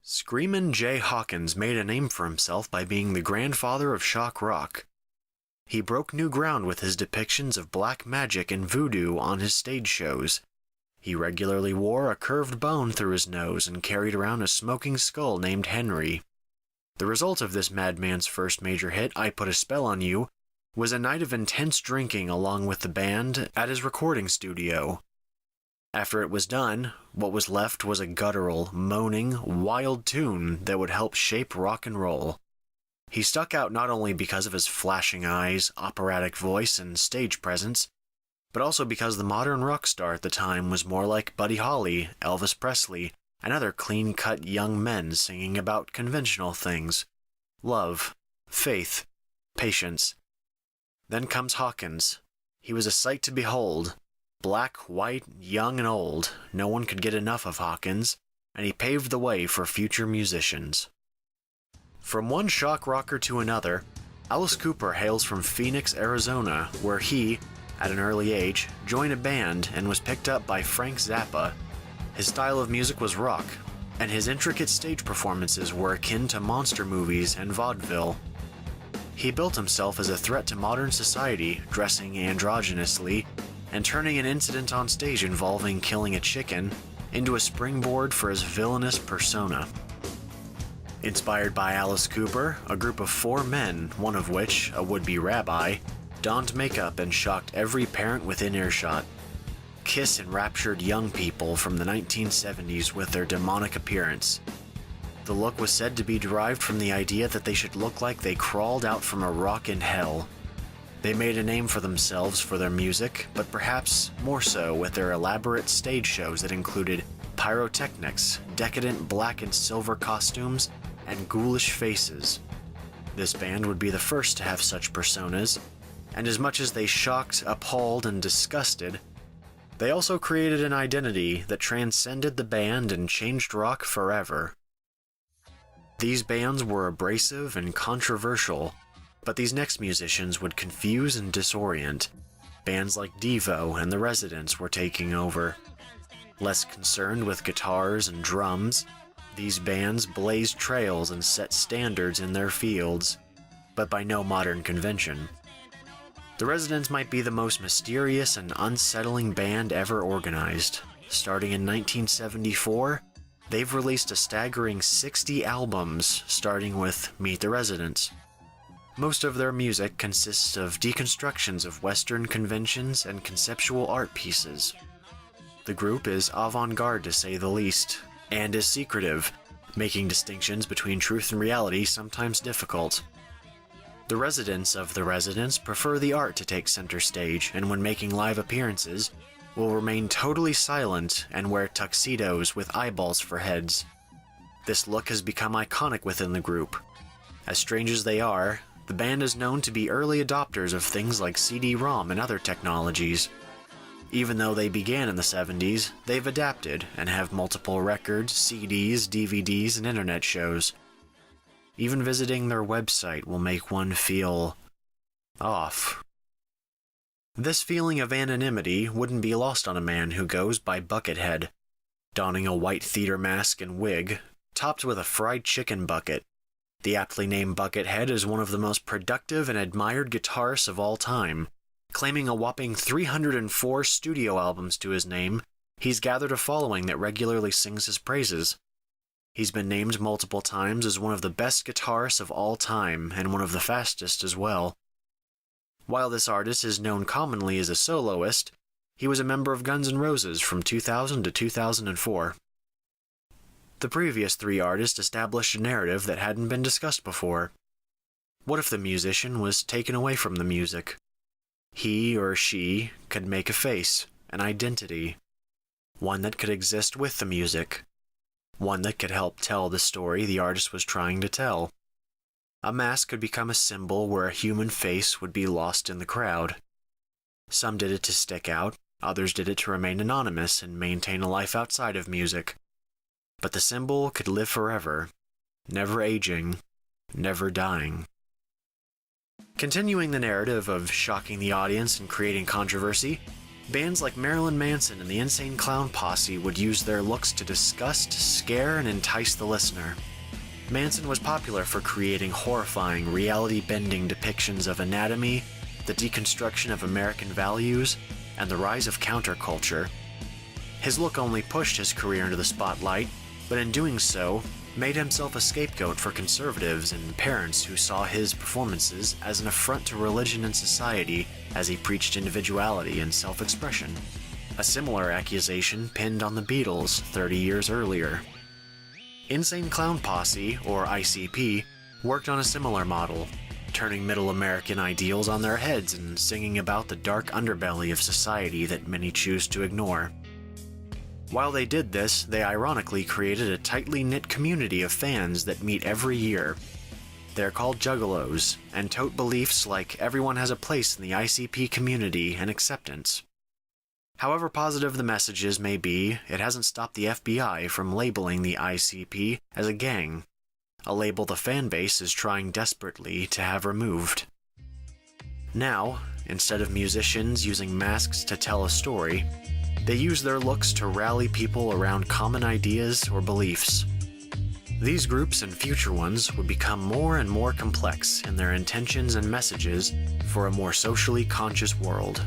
Screamin' Jay Hawkins made a name for himself by being the grandfather of shock rock. He broke new ground with his depictions of black magic and voodoo on his stage shows. He regularly wore a curved bone through his nose and carried around a smoking skull named Henry. The result of this madman's first major hit, I Put a Spell on You, was a night of intense drinking along with the band at his recording studio. After it was done, what was left was a guttural, moaning, wild tune that would help shape rock and roll. He stuck out not only because of his flashing eyes, operatic voice, and stage presence, but also because the modern rock star at the time was more like Buddy Holly, Elvis Presley, and other clean-cut young men singing about conventional things. Love, faith, patience. Then comes Hawkins. He was a sight to behold. Black, white, young, and old, no one could get enough of Hawkins, and he paved the way for future musicians. From one shock rocker to another, Alice Cooper hails from Phoenix, Arizona, where he, at an early age, joined a band and was picked up by Frank Zappa. His style of music was rock, and his intricate stage performances were akin to monster movies and vaudeville. He built himself as a threat to modern society, dressing androgynously, and turning an incident on stage involving killing a chicken into a springboard for his villainous persona. Inspired by Alice Cooper, a group of 4 men, one of which, a would-be rabbi, donned makeup and shocked every parent within earshot. Kiss enraptured young people from the 1970s with their demonic appearance. The look was said to be derived from the idea that they should look like they crawled out from a rock in hell. They made a name for themselves for their music, but perhaps more so with their elaborate stage shows that included pyrotechnics, decadent black and silver costumes, and ghoulish faces. This band would be the first to have such personas, and as much as they shocked, appalled, and disgusted, they also created an identity that transcended the band and changed rock forever. These bands were abrasive and controversial, but these next musicians would confuse and disorient. Bands like Devo and The Residents were taking over. Less concerned with guitars and drums, these bands blazed trails and set standards in their fields, but by no modern convention. The Residents might be the most mysterious and unsettling band ever organized. Starting in 1974, they've released a staggering 60 albums, starting with Meet the Residents. Most of their music consists of deconstructions of Western conventions and conceptual art pieces. The group is avant-garde to say the least, and is secretive, making distinctions between truth and reality sometimes difficult. The residents of The Residents prefer the art to take center stage, and when making live appearances, will remain totally silent and wear tuxedos with eyeballs for heads. This look has become iconic within the group. As strange as they are, the band is known to be early adopters of things like CD-ROM and other technologies. Even though they began in the 70s, they've adapted and have multiple records, CDs, DVDs, and internet shows. Even visiting their website will make one feel off. This feeling of anonymity wouldn't be lost on a man who goes by Buckethead, donning a white theater mask and wig, topped with a fried chicken bucket. The aptly named Buckethead is one of the most productive and admired guitarists of all time. Claiming a whopping 304 studio albums to his name, he's gathered a following that regularly sings his praises. He's been named multiple times as one of the best guitarists of all time, and one of the fastest as well. While this artist is known commonly as a soloist, he was a member of Guns N' Roses from 2000 to 2004. The previous 3 artists established a narrative that hadn't been discussed before. What if the musician was taken away from the music? He or she could make a face, an identity, one that could exist with the music, one that could help tell the story the artist was trying to tell. A mask could become a symbol where a human face would be lost in the crowd. Some did it to stick out, others did it to remain anonymous and maintain a life outside of music. But the symbol could live forever, never aging, never dying. Continuing the narrative of shocking the audience and creating controversy, Bands like Marilyn Manson and the Insane Clown Posse would use their looks to disgust, scare, and entice the listener. Manson was popular for creating horrifying, reality-bending depictions of anatomy, the deconstruction of American values, and the rise of counterculture. His look only pushed his career into the spotlight, but in doing so, made himself a scapegoat for conservatives and parents who saw his performances as an affront to religion and society as he preached individuality and self-expression. A similar accusation pinned on the Beatles 30 years earlier. Insane Clown Posse, or ICP, worked on a similar model, turning middle American ideals on their heads and singing about the dark underbelly of society that many choose to ignore. While they did this, they ironically created a tightly knit community of fans that meet every year. They're called Juggalos, and tote beliefs like everyone has a place in the ICP community and acceptance. However positive the messages may be, it hasn't stopped the FBI from labeling the ICP as a gang, a label the fanbase is trying desperately to have removed. Now, instead of musicians using masks to tell a story, they use their looks to rally people around common ideas or beliefs. These groups and future ones would become more and more complex in their intentions and messages for a more socially conscious world.